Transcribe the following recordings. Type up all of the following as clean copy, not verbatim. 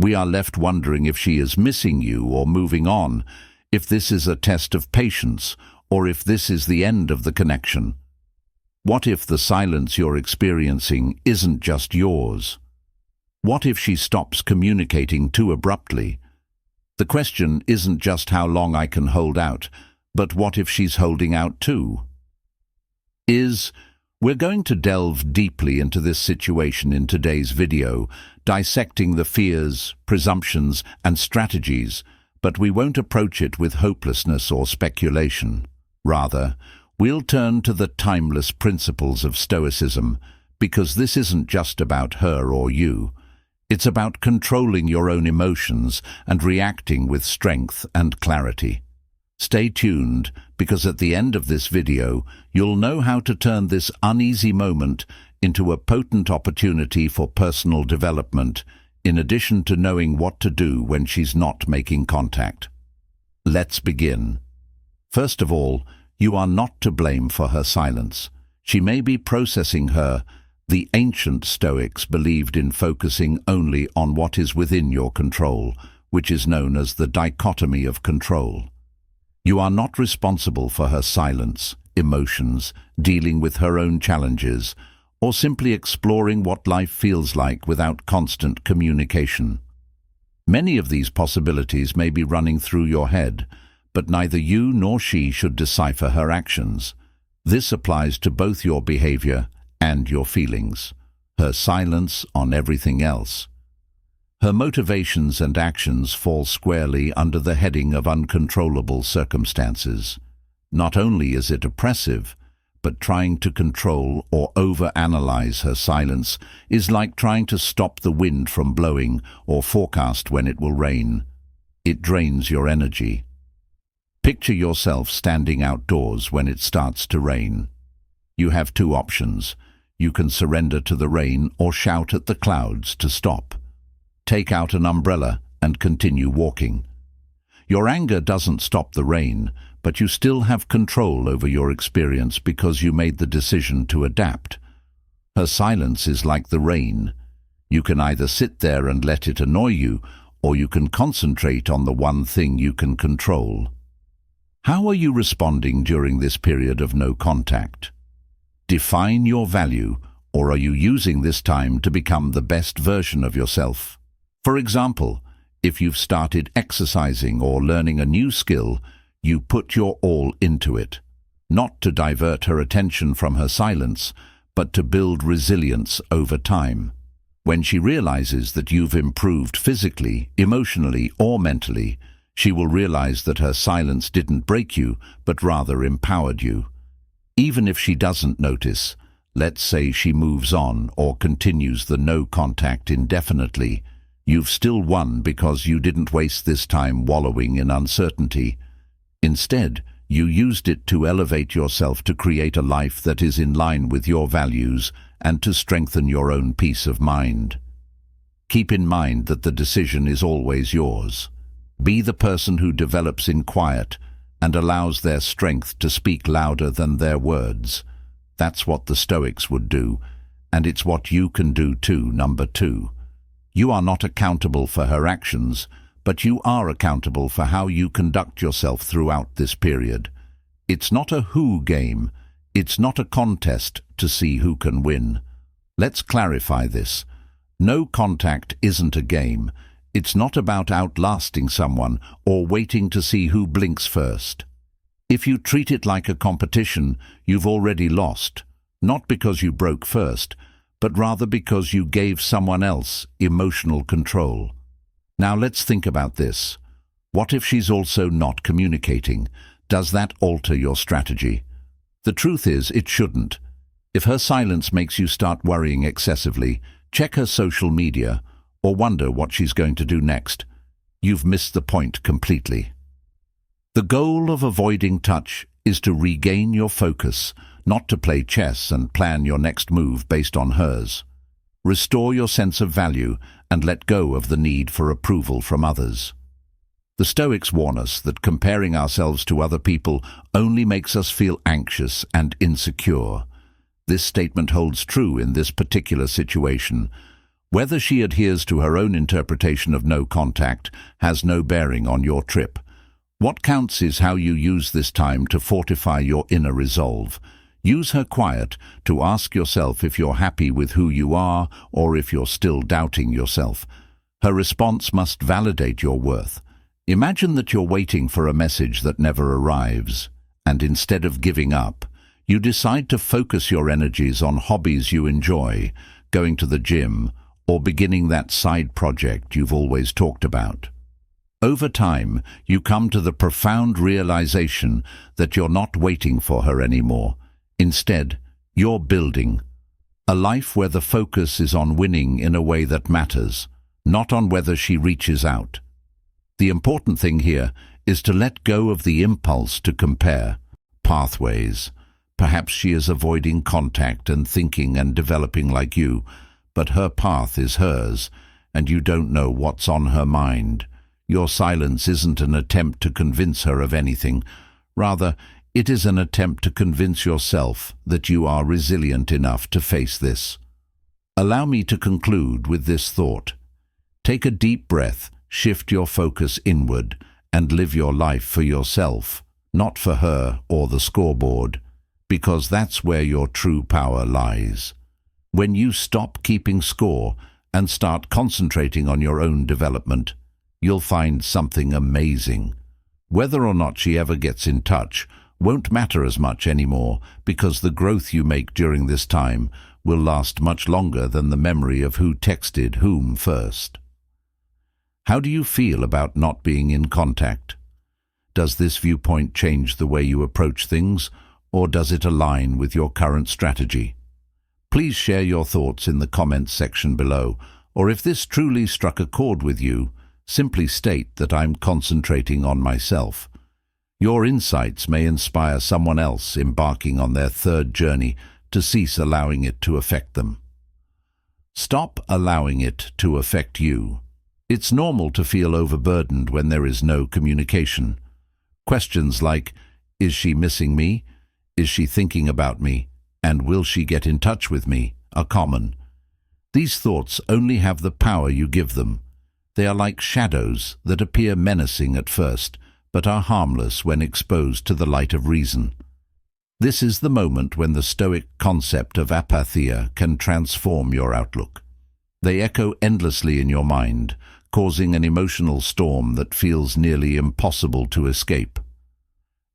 We are left wondering if she is missing you or moving on, if this is a test of patience, or if this is the end of the connection. What if the silence you're experiencing isn't just yours? What if she stops communicating too abruptly? The question isn't just how long I can hold out, but what if she's holding out too? We're going to delve deeply into this situation in today's video, dissecting the fears, presumptions, and strategies, but we won't approach it with hopelessness or speculation. Rather, we'll turn to the timeless principles of Stoicism, because this isn't just about her or you. It's about controlling your own emotions and reacting with strength and clarity. Stay tuned, because at the end of this video, you'll know how to turn this uneasy moment into a potent opportunity for personal development, in addition to knowing what to do when she's not making contact. Let's begin. First of all, you are not to blame for her silence. She may be processing The ancient Stoics believed in focusing only on what is within your control, which is known as the dichotomy of control. You are not responsible for her silence, emotions, dealing with her own challenges, or simply exploring what life feels like without constant communication. Many of these possibilities may be running through your head, but neither you nor she should decipher her actions. This applies to both your behavior and your feelings, her silence on everything else. Her motivations and actions fall squarely under the heading of uncontrollable circumstances. Not only is it oppressive, but trying to control or overanalyze her silence is like trying to stop the wind from blowing or forecast when it will rain. It drains your energy. Picture yourself standing outdoors when it starts to rain. You have two options. You can surrender to the rain or shout at the clouds to stop. Take out an umbrella and continue walking. Your anger doesn't stop the rain, but you still have control over your experience because you made the decision to adapt. Her silence is like the rain. You can either sit there and let it annoy you, or you can concentrate on the one thing you can control. How are you responding during this period of no contact? Define your value, or are you using this time to become the best version of yourself? For example, if you've started exercising or learning a new skill, you put your all into it, not to divert her attention from her silence, but to build resilience over time. When she realizes that you've improved physically, emotionally, or mentally, she will realize that her silence didn't break you, but rather empowered you. Even if she doesn't notice, let's say she moves on or continues the no contact indefinitely, you've still won because you didn't waste this time wallowing in uncertainty. Instead, you used it to elevate yourself to create a life that is in line with your values and to strengthen your own peace of mind. Keep in mind that the decision is always yours. Be the person who develops in quiet and allows their strength to speak louder than their words. That's what the Stoics would do, and it's what you can do too. Number 2. You are not accountable for her actions, but you are accountable for how you conduct yourself throughout this period. It's not a who game. It's not a contest to see who can win. Let's clarify this. No contact isn't a game. It's not about outlasting someone or waiting to see who blinks first. If you treat it like a competition, you've already lost, not because you broke first, but rather because you gave someone else emotional control. Now let's think about this. What if she's also not communicating? Does that alter your strategy? The truth is, it shouldn't. If her silence makes you start worrying excessively, check her social media or wonder what she's going to do next. You've missed the point completely. The goal of avoiding touch is to regain your focus, not to play chess and plan your next move based on hers. Restore your sense of value and let go of the need for approval from others. The Stoics warn us that comparing ourselves to other people only makes us feel anxious and insecure. This statement holds true in this particular situation. Whether she adheres to her own interpretation of no contact has no bearing on your trip. What counts is how you use this time to fortify your inner resolve. Use her quiet to ask yourself if you're happy with who you are or if you're still doubting yourself. Her response must validate your worth. Imagine that you're waiting for a message that never arrives, and instead of giving up, you decide to focus your energies on hobbies you enjoy, going to the gym, or beginning that side project you've always talked about. Over time, you come to the profound realization that you're not waiting for her anymore. Instead, you're building a life where the focus is on winning in a way that matters, not on whether she reaches out. The important thing here is to let go of the impulse to compare pathways. Perhaps she is avoiding contact and thinking and developing like you, but her path is hers, and you don't know what's on her mind. Your silence isn't an attempt to convince her of anything. Rather, it is an attempt to convince yourself that you are resilient enough to face this. Allow me to conclude with this thought. Take a deep breath, shift your focus inward, and live your life for yourself, not for her or the scoreboard, because that's where your true power lies. When you stop keeping score and start concentrating on your own development, you'll find something amazing. Whether or not she ever gets in touch won't matter as much anymore, because the growth you make during this time will last much longer than the memory of who texted whom first. How do you feel about not being in contact? Does this viewpoint change the way you approach things, or does it align with your current strategy? Please share your thoughts in the comments section below, or if this truly struck a chord with you, simply state that I'm concentrating on myself. Your insights may inspire someone else embarking on their third journey to cease allowing it to affect them. Stop allowing it to affect you. It's normal to feel overburdened when there is no communication. Questions like, is she missing me? Is she thinking about me? And will she get in touch with me? Are common. These thoughts only have the power you give them. They are like shadows that appear menacing at first, but are harmless when exposed to the light of reason. This is the moment when the Stoic concept of apatheia can transform your outlook. They echo endlessly in your mind, causing an emotional storm that feels nearly impossible to escape.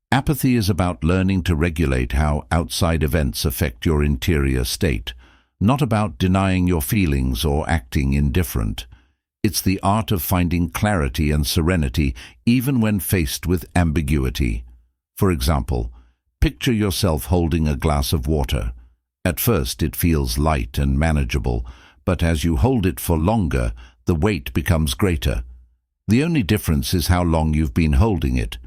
Apathy is about learning to regulate how outside events affect your interior state, not about denying your feelings or acting indifferent. It's the art of finding clarity and serenity even when faced with ambiguity. For example, picture yourself holding a glass of water. At first it feels light and manageable, but as you hold it for longer, the weight becomes greater. The only difference is how long you've been holding it.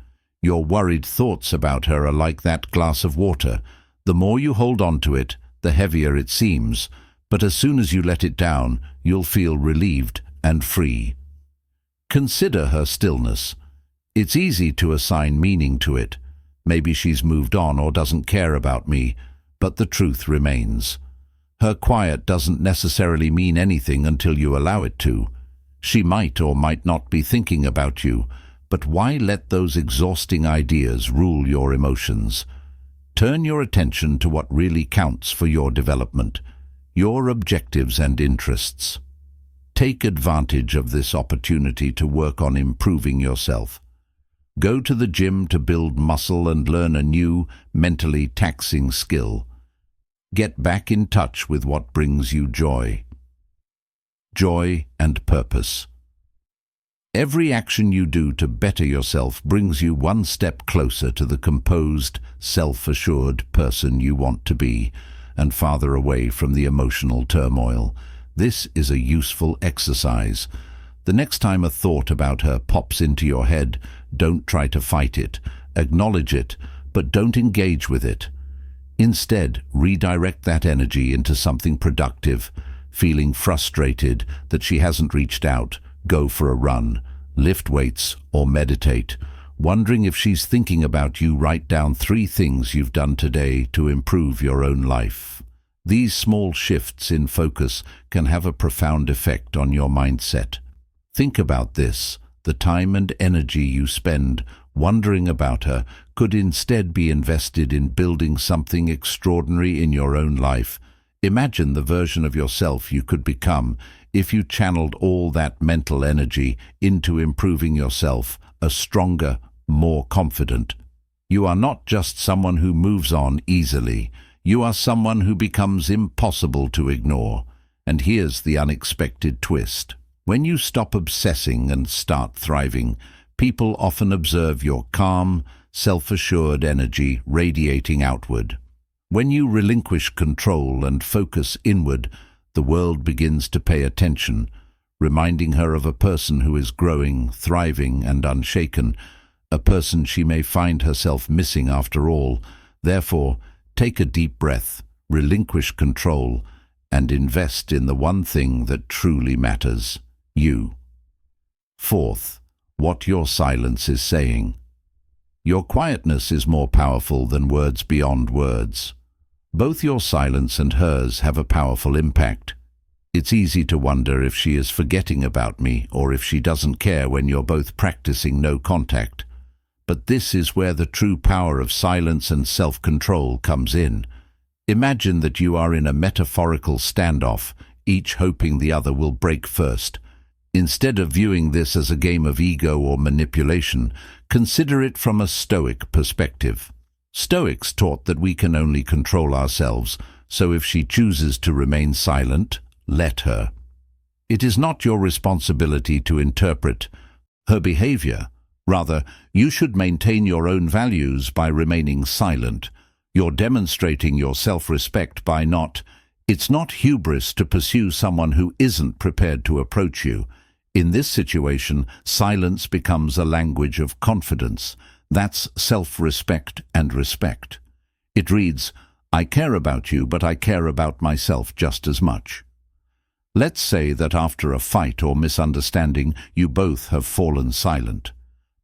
Your worried thoughts about her are like that glass of water. The more you hold on to it, the heavier it seems, but as soon as you let it down, you'll feel relieved and free. Consider her stillness. It's easy to assign meaning to it. Maybe she's moved on or doesn't care about me, but the truth remains. Her quiet doesn't necessarily mean anything until you allow it to. She might or might not be thinking about you, but why let those exhausting ideas rule your emotions? Turn your attention to what really counts for your development, your objectives and interests. Take advantage of this opportunity to work on improving yourself. Go to the gym to build muscle and learn a new, mentally taxing skill. Get back in touch with what brings you joy. Joy and purpose. Every action you do to better yourself brings you one step closer to the composed, self-assured person you want to be, and farther away from the emotional turmoil. This is a useful exercise. The next time a thought about her pops into your head, don't try to fight it. Acknowledge it, but don't engage with it. Instead, redirect that energy into something productive. Feeling frustrated that she hasn't reached out, go for a run, lift weights, or meditate. Wondering if she's thinking about you, write down 3 things you've done today to improve your own life. These small shifts in focus can have a profound effect on your mindset. Think about this. The time and energy you spend wondering about her could instead be invested in building something extraordinary in your own life. Imagine the version of yourself you could become if you channeled all that mental energy into improving yourself, a stronger, more confident. You are not just someone who moves on easily. You are someone who becomes impossible to ignore. And here's the unexpected twist. When you stop obsessing and start thriving, people often observe your calm, self-assured energy radiating outward. When you relinquish control and focus inward, the world begins to pay attention, reminding her of a person who is growing, thriving, and unshaken, a person she may find herself missing after all. Therefore, take a deep breath, relinquish control, and invest in the one thing that truly matters, you. Fourth, what your silence is saying. Your quietness is more powerful than words beyond words. Both your silence and hers have a powerful impact. It's easy to wonder if she is forgetting about me or if she doesn't care when you're both practicing no contact. But this is where the true power of silence and self-control comes in. Imagine that you are in a metaphorical standoff, each hoping the other will break first. Instead of viewing this as a game of ego or manipulation, consider it from a Stoic perspective. Stoics taught that we can only control ourselves, so if she chooses to remain silent, let her. It is not your responsibility to interpret her behavior. Rather, you should maintain your own values by remaining silent. You're demonstrating your self-respect by not. It's not hubris to pursue someone who isn't prepared to approach you. In this situation, silence becomes a language of confidence. That's self-respect and respect. It reads, I care about you, but I care about myself just as much. Let's say that after a fight or misunderstanding, you both have fallen silent.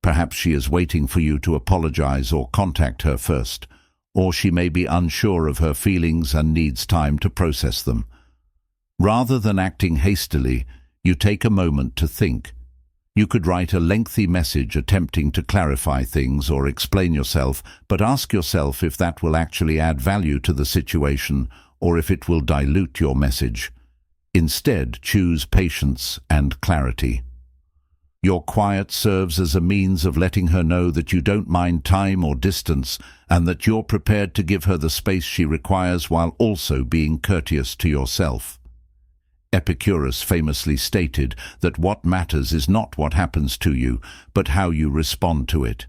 Perhaps she is waiting for you to apologize or contact her first, or she may be unsure of her feelings and needs time to process them. Rather than acting hastily, you take a moment to think. You could write a lengthy message attempting to clarify things or explain yourself, but ask yourself if that will actually add value to the situation or if it will dilute your message. Instead, choose patience and clarity. Your quiet serves as a means of letting her know that you don't mind time or distance and that you're prepared to give her the space she requires while also being courteous to yourself. Epicurus famously stated that what matters is not what happens to you, but how you respond to it.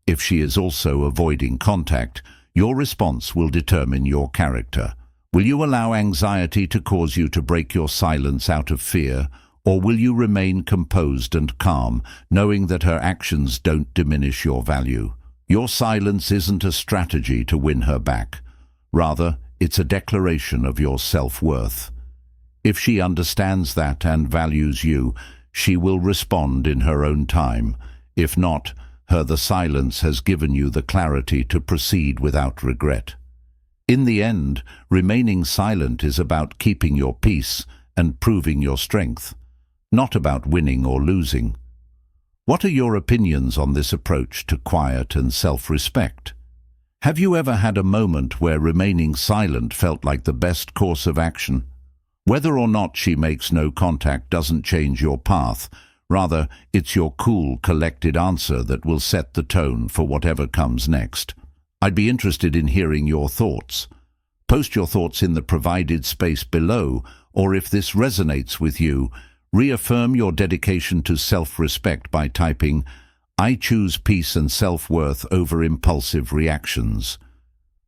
If she is also avoiding contact, your response will determine your character. Will you allow anxiety to cause you to break your silence out of fear, or will you remain composed and calm, knowing that her actions don't diminish your value? Your silence isn't a strategy to win her back. Rather, it's a declaration of your self-worth. If she understands that and values you, she will respond in her own time. If not, the silence has given you the clarity to proceed without regret. In the end, remaining silent is about keeping your peace and proving your strength, not about winning or losing. What are your opinions on this approach to quiet and self-respect? Have you ever had a moment where remaining silent felt like the best course of action? Whether or not she makes no contact doesn't change your path. Rather, it's your cool, collected answer that will set the tone for whatever comes next. I'd be interested in hearing your thoughts. Post your thoughts in the provided space below, or if this resonates with you, reaffirm your dedication to self-respect by typing, I choose peace and self-worth over impulsive reactions.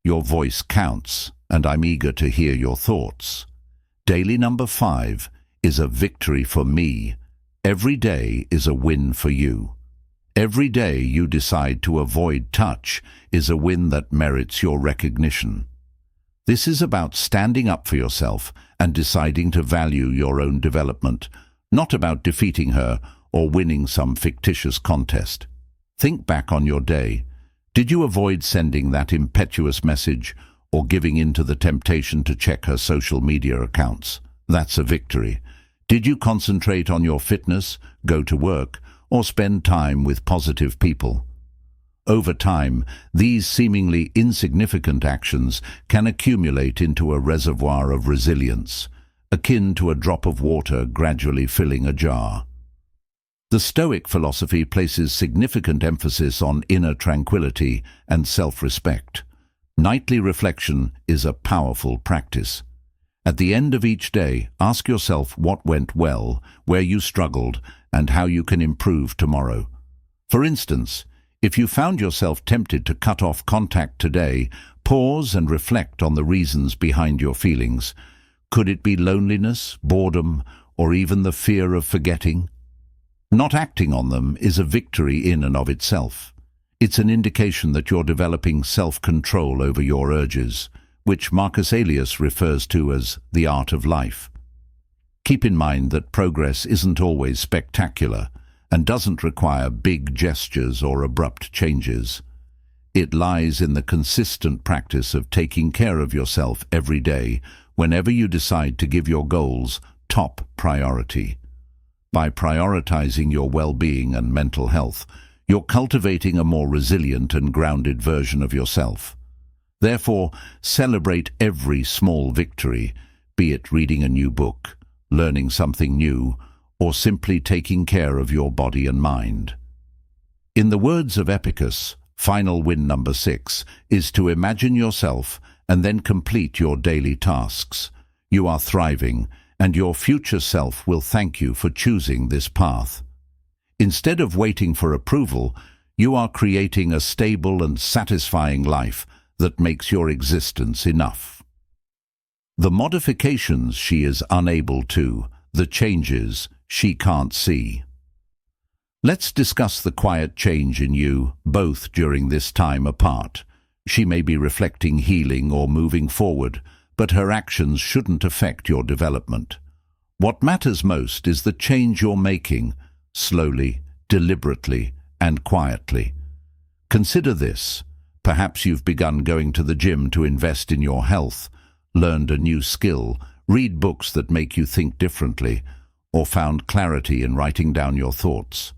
Your voice counts, and I'm eager to hear your thoughts. Daily number 5 is a victory for me. Every day is a win for you. Every day you decide to avoid touch is a win that merits your recognition. This is about standing up for yourself and deciding to value your own development, not about defeating her or winning some fictitious contest. Think back on your day. Did you avoid sending that impetuous message, or giving in to the temptation to check her social media accounts. That's a victory. Did you concentrate on your fitness, go to work, or spend time with positive people? Over time, these seemingly insignificant actions can accumulate into a reservoir of resilience, akin to a drop of water gradually filling a jar. The Stoic philosophy places significant emphasis on inner tranquility and self-respect. Nightly reflection is a powerful practice. At the end of each day, ask yourself what went well, where you struggled, and how you can improve tomorrow. For instance, if you found yourself tempted to cut off contact today, pause and reflect on the reasons behind your feelings. Could it be loneliness, boredom, or even the fear of forgetting? Not acting on them is a victory in and of itself. It's an indication that you're developing self-control over your urges, which Marcus Aurelius refers to as the art of life. Keep in mind that progress isn't always spectacular and doesn't require big gestures or abrupt changes. It lies in the consistent practice of taking care of yourself every day whenever you decide to give your goals top priority. By prioritizing your well-being and mental health, you're cultivating a more resilient and grounded version of yourself. Therefore, celebrate every small victory, be it reading a new book, learning something new, or simply taking care of your body and mind. In the words of Epicus, final win number 6 is to imagine yourself and then complete your daily tasks. You are thriving, and your future self will thank you for choosing this path. Instead of waiting for approval, you are creating a stable and satisfying life that makes your existence enough. The modifications she is unable to, the changes she can't see. Let's discuss the quiet change in you, both during this time apart. She may be reflecting healing or moving forward, but her actions shouldn't affect your development. What matters most is the change you're making, slowly, deliberately, and quietly. Consider this. Perhaps you've begun going to the gym to invest in your health, learned a new skill, read books that make you think differently, or found clarity in writing down your thoughts.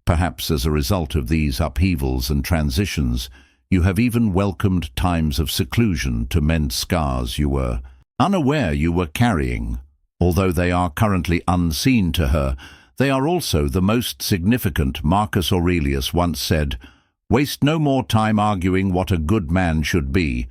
Perhaps as a result of these upheavals and transitions, you have even welcomed times of seclusion to mend scars you were unaware you were carrying. Although they are currently unseen to her, they are also the most significant. Marcus Aurelius once said, "Waste no more time arguing what a good man should be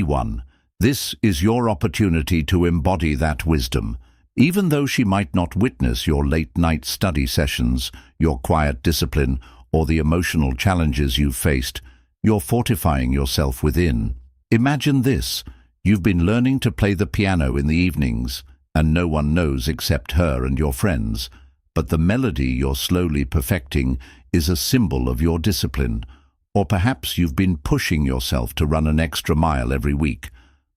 one." This is your opportunity to embody that wisdom. Even though she might not witness your late-night study sessions, your quiet discipline, or the emotional challenges you've faced, you're fortifying yourself within. Imagine this. You've been learning to play the piano in the evenings, and no one knows except her and your friends. But the melody you're slowly perfecting is a symbol of your discipline. Or perhaps you've been pushing yourself to run an extra mile every week,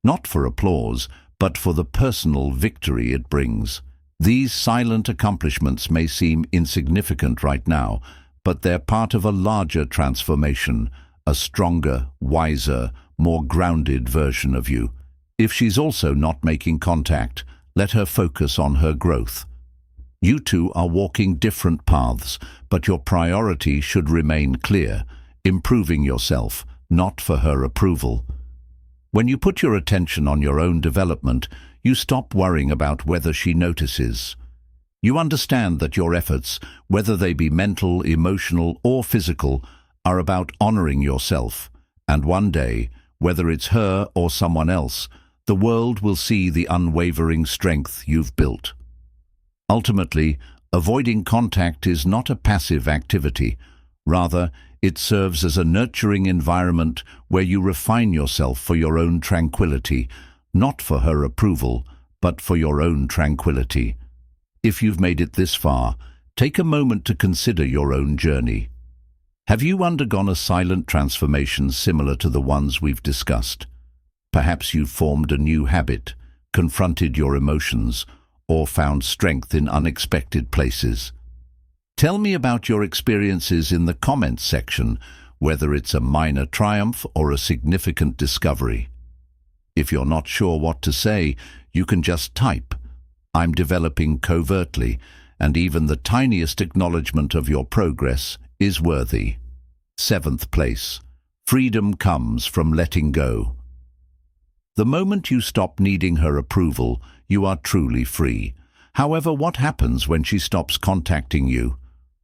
not for applause, but for the personal victory it brings. These silent accomplishments may seem insignificant right now, but they're part of a larger transformation, a stronger, wiser, more grounded version of you. If she's also not making contact, let her focus on her growth. You two are walking different paths, but your priority should remain clear, improving yourself, not for her approval. When you put your attention on your own development, you stop worrying about whether she notices. You understand that your efforts, whether they be mental, emotional, or physical, are about honoring yourself, and one day, whether it's her or someone else, the world will see the unwavering strength you've built. Ultimately, avoiding contact is not a passive activity. Rather, it serves as a nurturing environment where you refine yourself for your own tranquility, not for her approval, but for your own tranquility. If you've made it this far, take a moment to consider your own journey. Have you undergone a silent transformation similar to the ones we've discussed? Perhaps you've formed a new habit, confronted your emotions, or found strength in unexpected places. Tell me about your experiences in the comments section, whether it's a minor triumph or a significant discovery. If you're not sure what to say, you can just type, "I'm developing covertly," and even the tiniest acknowledgement of your progress is worthy. 7th place. Freedom comes from letting go. The moment you stop needing her approval, you are truly free. However, what happens when she stops contacting you?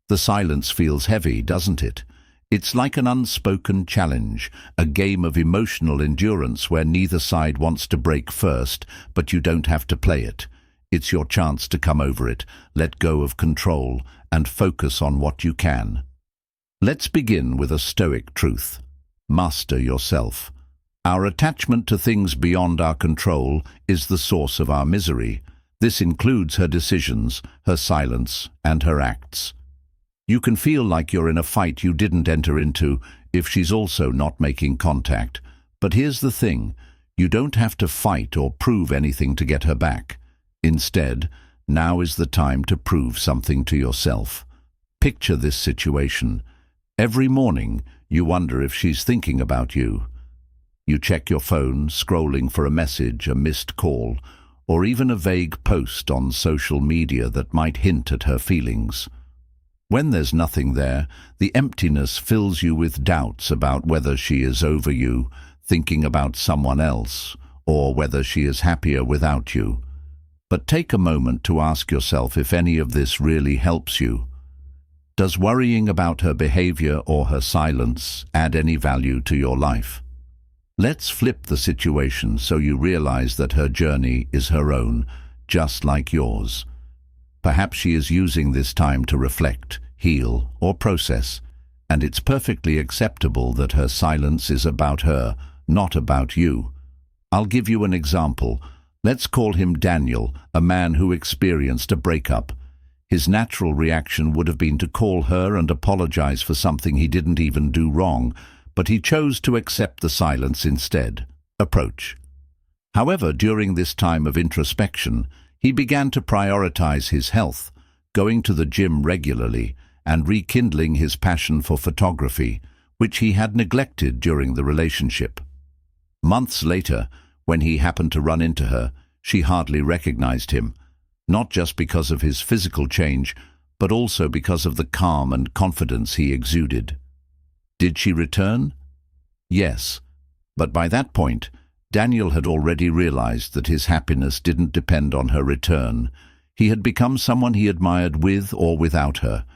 The silence feels heavy, doesn't it? It's like an unspoken challenge, a game of emotional endurance where neither side wants to break first, but you don't have to play it. It's your chance to come over it, let go of control, and focus on what you can. Let's begin with a Stoic truth. Master yourself. Our attachment to things beyond our control is the source of our misery. This includes her decisions, her silence, and her acts. You can feel like you're in a fight you didn't enter into if she's also not making contact. But here's the thing, you don't have to fight or prove anything to get her back. Instead, now is the time to prove something to yourself. Picture this situation. Every morning, you wonder if she's thinking about you. You check your phone, scrolling for a message, a missed call, or even a vague post on social media that might hint at her feelings. When there's nothing there, the emptiness fills you with doubts about whether she is over you, thinking about someone else, or whether she is happier without you. But take a moment to ask yourself if any of this really helps you. Does worrying about her behavior or her silence add any value to your life? Let's flip the situation so you realize that her journey is her own, just like yours. Perhaps she is using this time to reflect, heal, or process, and it's perfectly acceptable that her silence is about her, not about you. I'll give you an example. Let's call him Daniel, a man who experienced a breakup. His natural reaction would have been to call her and apologize for something he didn't even do wrong, but he chose to accept the silence instead. Approach. However, during this time of introspection, he began to prioritize his health, going to the gym regularly and rekindling his passion for photography, which he had neglected during the relationship. Months later, when he happened to run into her, she hardly recognized him, not just because of his physical change, but also because of the calm and confidence he exuded. Did she return? Yes, but by that point, Daniel had already realized that his happiness didn't depend on her return. He had become someone he admired with or without her.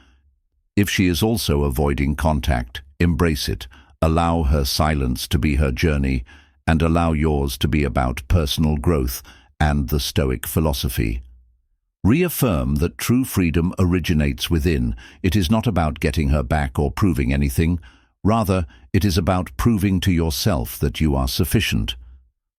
If she is also avoiding contact, embrace it, allow her silence to be her journey, and allow yours to be about personal growth and the Stoic philosophy. Reaffirm that true freedom originates within. It is not about getting her back or proving anything. Rather, it is about proving to yourself that you are sufficient.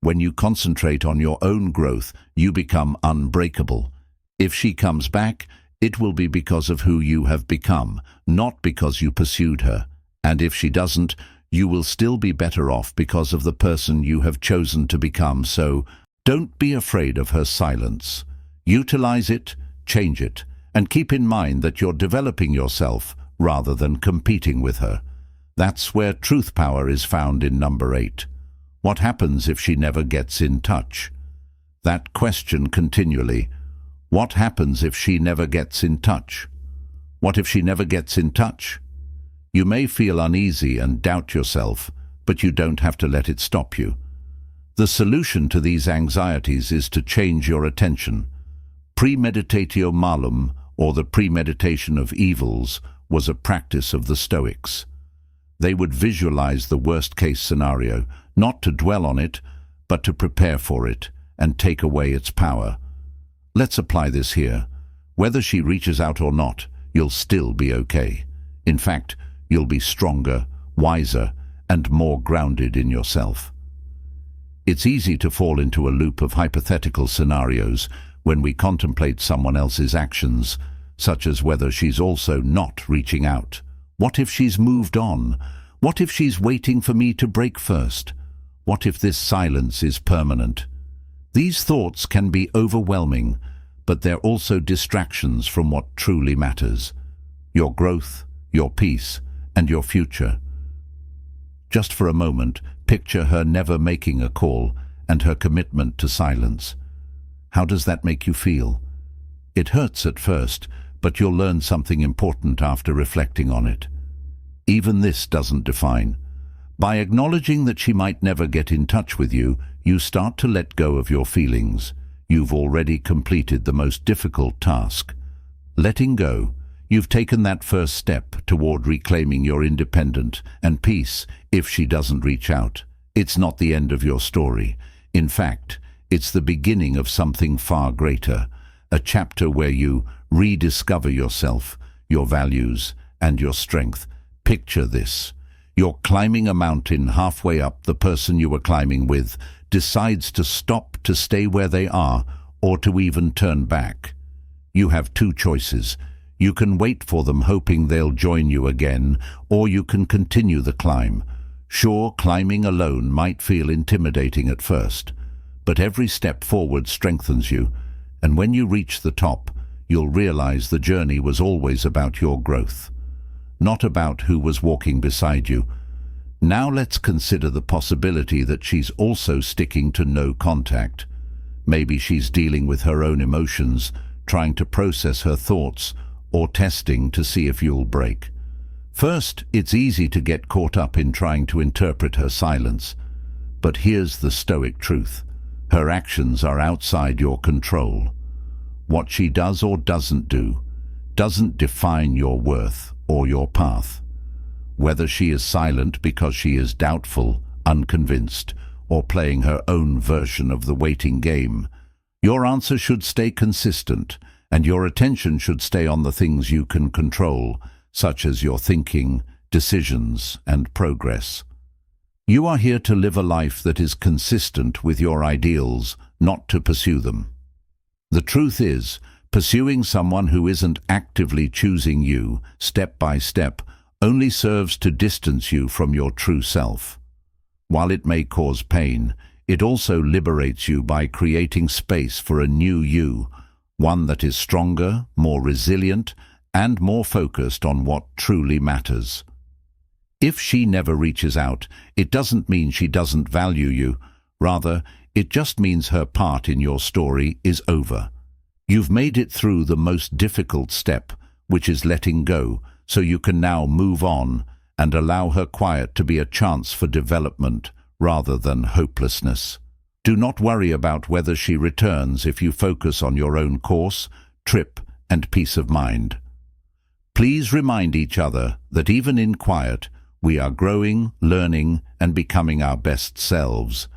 When you concentrate on your own growth, you become unbreakable. If she comes back, it will be because of who you have become, not because you pursued her. And if she doesn't, you will still be better off because of the person you have chosen to become. So, don't be afraid of her silence. Utilize it, change it, and keep in mind that you're developing yourself rather than competing with her. That's where truth power is found in number 8. What happens if she never gets in touch? That question continually. What happens if she never gets in touch? What if she never gets in touch? You may feel uneasy and doubt yourself, but you don't have to let it stop you. The solution to these anxieties is to change your attention. Premeditatio malum, or the premeditation of evils, was a practice of the Stoics. They would visualize the worst-case scenario, not to dwell on it, but to prepare for it and take away its power. Let's apply this here. Whether she reaches out or not, you'll still be okay. In fact, you'll be stronger, wiser, and more grounded in yourself. It's easy to fall into a loop of hypothetical scenarios when we contemplate someone else's actions, such as whether she's also not reaching out. What if she's moved on? What if she's waiting for me to break first? What if this silence is permanent? These thoughts can be overwhelming, but they're also distractions from what truly matters: your growth, your peace, and your future. Just for a moment, picture her never making a call, and her commitment to silence. How does that make you feel? It hurts at first, but you'll learn something important after reflecting on it. Even this doesn't define. By acknowledging that she might never get in touch with you, you start to let go of your feelings. You've already completed the most difficult task. Letting go. You've taken that first step toward reclaiming your independence and peace. If she doesn't reach out, it's not the end of your story. In fact, it's the beginning of something far greater, a chapter where you rediscover yourself, your values, and your strength. Picture this. You're climbing a mountain. Halfway up, the person you were climbing with decides to stop, to stay where they are, or to even turn back. You have two choices. You can wait for them hoping they'll join you again, or you can continue the climb. Sure, climbing alone might feel intimidating at first, but every step forward strengthens you, and when you reach the top, you'll realize the journey was always about your growth, not about who was walking beside you. Now let's consider the possibility that she's also sticking to no contact. Maybe she's dealing with her own emotions, trying to process her thoughts, or testing to see if you'll break. First, it's easy to get caught up in trying to interpret her silence. But here's the Stoic truth. Her actions are outside your control. What she does or doesn't do doesn't define your worth or your path. Whether she is silent because she is doubtful, unconvinced, or playing her own version of the waiting game, your answer should stay consistent, and your attention should stay on the things you can control, such as your thinking, decisions, and progress. You are here to live a life that is consistent with your ideals, not to pursue them. The truth is, pursuing someone who isn't actively choosing you, step by step, only serves to distance you from your true self. While it may cause pain, it also liberates you by creating space for a new you, one that is stronger, more resilient, and more focused on what truly matters. If she never reaches out, it doesn't mean she doesn't value you. Rather, it just means her part in your story is over. You've made it through the most difficult step, which is letting go, so you can now move on and allow her quiet to be a chance for development rather than hopelessness. Do not worry about whether she returns if you focus on your own course, trip, and peace of mind. Please remind each other that even in quiet, we are growing, learning, and becoming our best selves.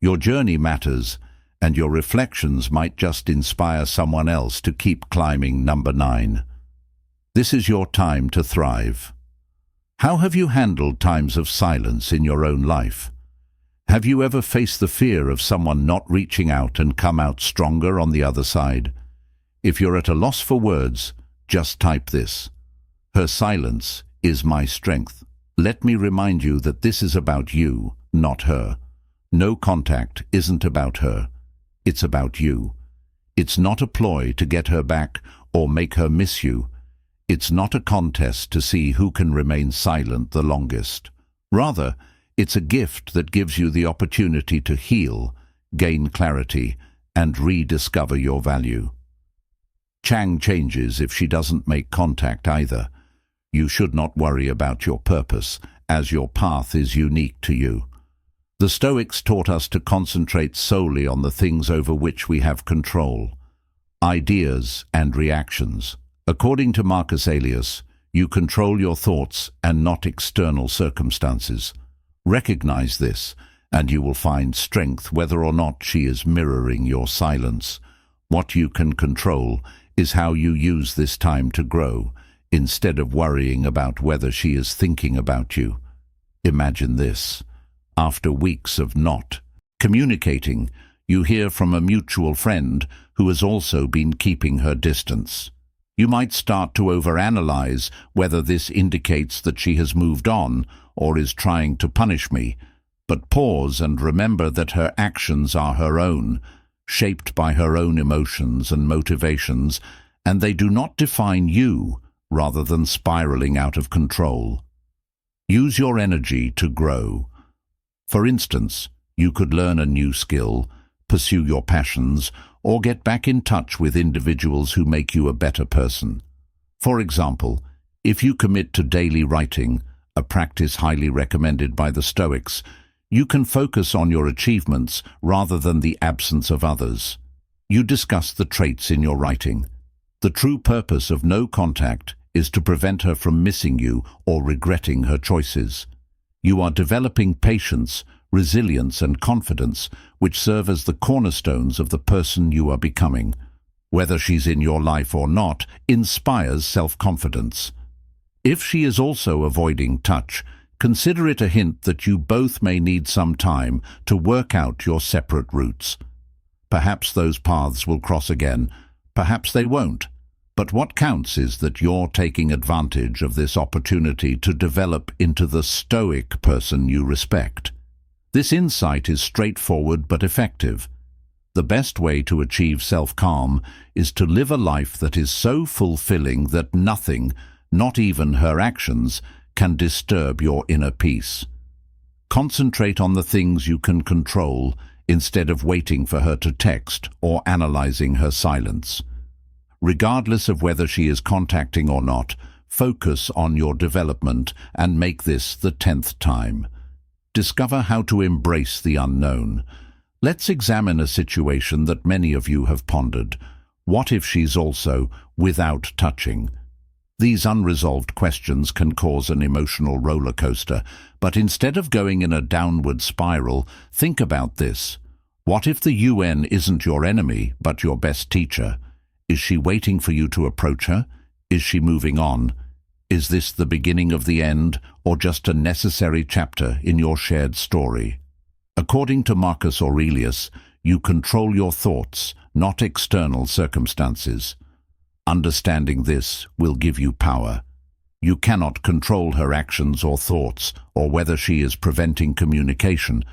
Your journey matters, and your reflections might just inspire someone else to keep climbing. Number 9. This is your time to thrive. How have you handled times of silence in your own life? Have you ever faced the fear of someone not reaching out and come out stronger on the other side? If you're at a loss for words, just type this. Her silence is my strength. Let me remind you that this is about you, not her. No contact isn't about her. It's about you. It's not a ploy to get her back or make her miss you. It's not a contest to see who can remain silent the longest. Rather, it's a gift that gives you the opportunity to heal, gain clarity, and rediscover your value. Chang changes if she doesn't make contact either. You should not worry about your purpose, as your path is unique to you. The Stoics taught us to concentrate solely on the things over which we have control, ideas and reactions. According to Marcus Aurelius, you control your thoughts and not external circumstances. Recognize this, and you will find strength whether or not she is mirroring your silence. What you can control is how you use this time to grow, instead of worrying about whether she is thinking about you. Imagine this. After weeks of not communicating, you hear from a mutual friend who has also been keeping her distance. You might start to overanalyze whether this indicates that she has moved on or is trying to punish me, but pause and remember that her actions are her own, shaped by her own emotions and motivations, and they do not define you rather than spiraling out of control. Use your energy to grow. For instance, You could learn a new skill, pursue your passions, or get back in touch with individuals who make you a better person. For example, if you commit to daily writing, a practice highly recommended by the Stoics, you can focus on your achievements rather than the absence of others. You discuss the traits in your writing. The true purpose of no contact is to prevent her from missing you or regretting her choices. You are developing patience, resilience, and confidence, which serve as the cornerstones of the person you are becoming. Whether she's in your life or not, inspires self-confidence. If she is also avoiding touch, consider it a hint that you both may need some time to work out your separate routes. Perhaps those paths will cross again, perhaps they won't. But what counts is that you're taking advantage of this opportunity to develop into the stoic person you respect. This insight is straightforward but effective. The best way to achieve self-calm is to live a life that is so fulfilling that nothing, not even her actions, can disturb your inner peace. Concentrate on the things you can control instead of waiting for her to text or analyzing her silence. Regardless of whether she is contacting or not, focus on your development and make this the 10th time. Discover how to embrace the unknown. Let's examine a situation that many of you have pondered. What if she's also without touching? These unresolved questions can cause an emotional roller coaster, but instead of going in a downward spiral, think about this. What if the UN isn't your enemy, but your best teacher? Is she waiting for you to approach her? Is she moving on? Is this the beginning of the end, or just a necessary chapter in your shared story? According to Marcus Aurelius, you control your thoughts, not external circumstances. Understanding this will give you power. You cannot control her actions or thoughts, or whether she is preventing communication,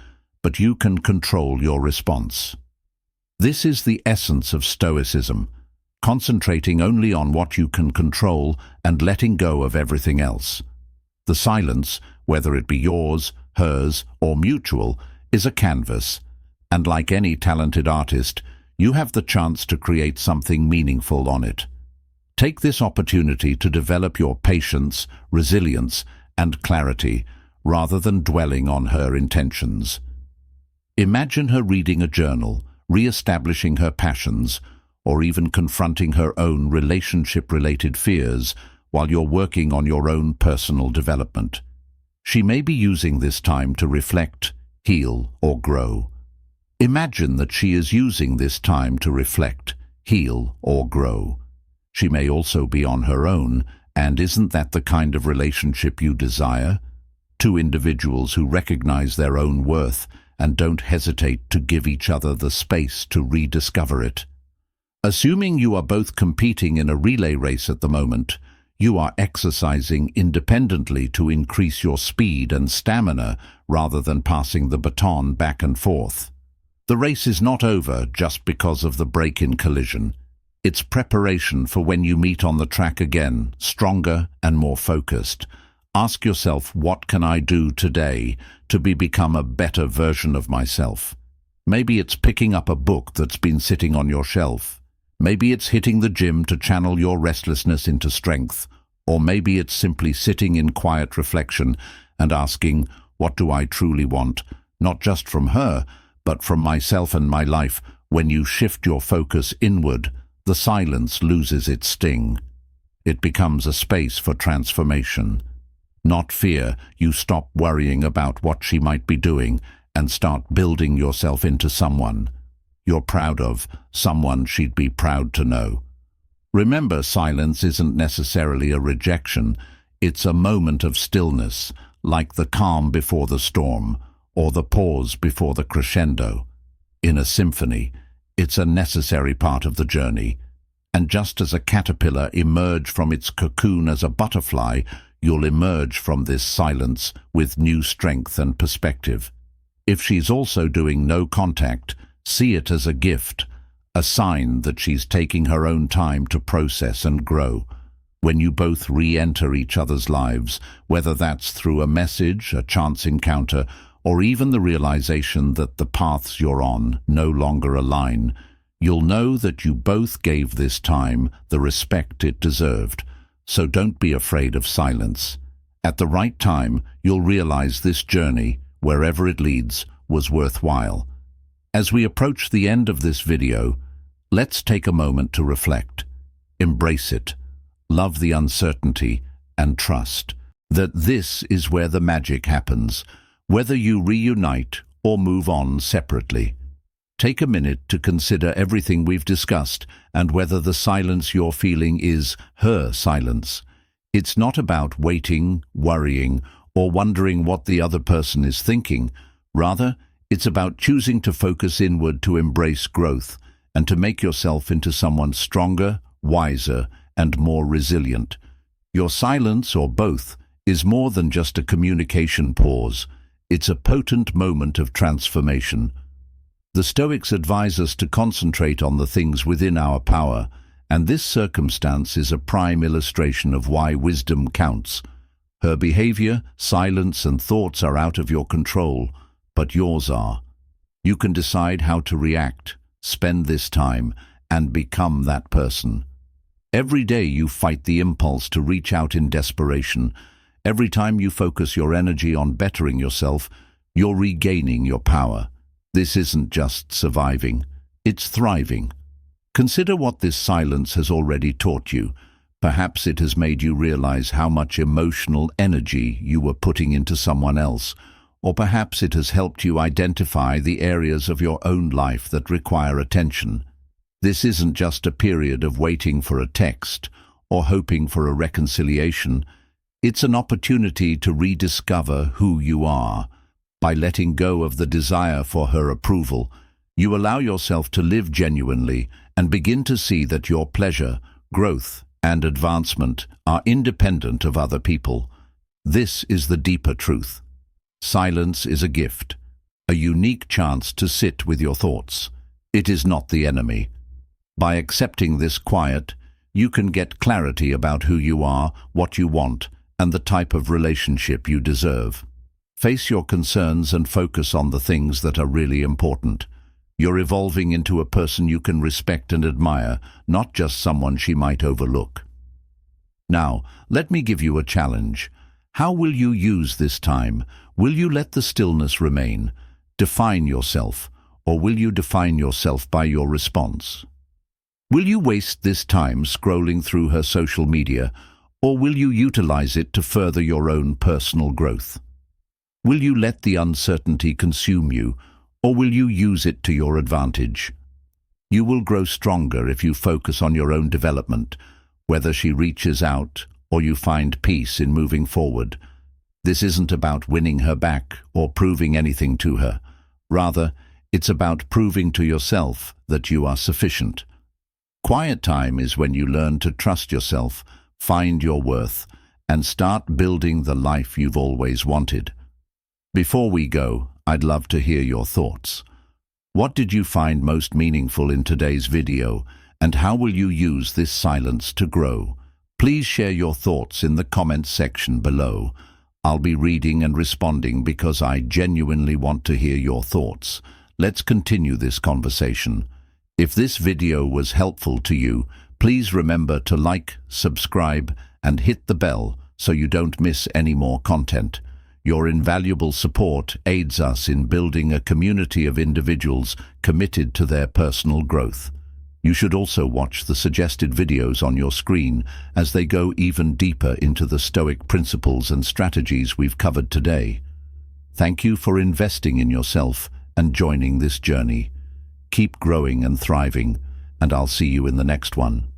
but you can control your response. This is the essence of Stoicism, concentrating only on what you can control and letting go of everything else. The silence, whether it be yours, hers, or mutual, is a canvas, and like any talented artist, you have the chance to create something meaningful on it. Take this opportunity to develop your patience, resilience, and clarity, rather than dwelling on her intentions. Imagine her reading a journal, re-establishing her passions, or even confronting her own relationship-related fears while you're working on your own personal development. She may be using this time to reflect, heal, or grow. Imagine that she is using this time to reflect, heal, or grow. She may also be on her own, and isn't that the kind of relationship you desire? Two individuals who recognize their own worth and don't hesitate to give each other the space to rediscover it. Assuming you are both competing in a relay race at the moment, you are exercising independently to increase your speed and stamina rather than passing the baton back and forth. The race is not over just because of the break-in collision. It's preparation for when you meet on the track again, stronger and more focused. Ask yourself, what can I do today to become a better version of myself? Maybe it's picking up a book that's been sitting on your shelf. Maybe it's hitting the gym to channel your restlessness into strength. Or maybe it's simply sitting in quiet reflection and asking, what do I truly want? Not just from her, but from myself and my life. When you shift your focus inward, the silence loses its sting. It becomes a space for transformation. Not fear, you stop worrying about what she might be doing and start building yourself into someone you're proud of, someone she'd be proud to know. Remember, silence isn't necessarily a rejection. It's a moment of stillness, like the calm before the storm, or the pause before the crescendo. In a symphony, it's a necessary part of the journey. And just as a caterpillar emerged from its cocoon as a butterfly, you'll emerge from this silence with new strength and perspective. If she's also doing no contact, see it as a gift, a sign that she's taking her own time to process and grow. When you both re-enter each other's lives, whether that's through a message, a chance encounter, or even the realization that the paths you're on no longer align, you'll know that you both gave this time the respect it deserved. So don't be afraid of silence. At the right time, you'll realize this journey, wherever it leads, was worthwhile. As we approach the end of this video, let's take a moment to reflect. Embrace it. Love the uncertainty and trust that this is where the magic happens, whether you reunite or move on separately. Take a minute to consider everything we've discussed and whether the silence you're feeling is her silence. It's not about waiting, worrying, or wondering what the other person is thinking. Rather, it's about choosing to focus inward to embrace growth and to make yourself into someone stronger, wiser, and more resilient. Your silence, or both, is more than just a communication pause. It's a potent moment of transformation. The Stoics advise us to concentrate on the things within our power, and this circumstance is a prime illustration of why wisdom counts. Her behavior, silence, and thoughts are out of your control, but yours are. You can decide how to react, spend this time, and become that person. Every day you fight the impulse to reach out in desperation. Every time you focus your energy on bettering yourself, you're regaining your power. This isn't just surviving, it's thriving. Consider what this silence has already taught you. Perhaps it has made you realize how much emotional energy you were putting into someone else, or perhaps it has helped you identify the areas of your own life that require attention. This isn't just a period of waiting for a text or hoping for a reconciliation. It's an opportunity to rediscover who you are. By letting go of the desire for her approval, you allow yourself to live genuinely and begin to see that your pleasure, growth, and advancement are independent of other people. This is the deeper truth. Silence is a gift, a unique chance to sit with your thoughts. It is not the enemy. By accepting this quiet, you can get clarity about who you are, what you want, and the type of relationship you deserve. Face your concerns and focus on the things that are really important. You're evolving into a person you can respect and admire, not just someone she might overlook. Now, let me give you a challenge. How will you use this time? Will you let the stillness remain, define yourself, or will you define yourself by your response? Will you waste this time scrolling through her social media, or will you utilize it to further your own personal growth? Will you let the uncertainty consume you, or will you use it to your advantage? You will grow stronger if you focus on your own development, whether she reaches out or you find peace in moving forward. This isn't about winning her back or proving anything to her. Rather, it's about proving to yourself that you are sufficient. Quiet time is when you learn to trust yourself, find your worth, and start building the life you've always wanted. Before we go, I'd love to hear your thoughts. What did you find most meaningful in today's video, and how will you use this silence to grow? Please share your thoughts in the comments section below. I'll be reading and responding because I genuinely want to hear your thoughts. Let's continue this conversation. If this video was helpful to you, please remember to like, subscribe, and hit the bell so you don't miss any more content. Your invaluable support aids us in building a community of individuals committed to their personal growth. You should also watch the suggested videos on your screen as they go even deeper into the Stoic principles and strategies we've covered today. Thank you for investing in yourself and joining this journey. Keep growing and thriving, and I'll see you in the next one.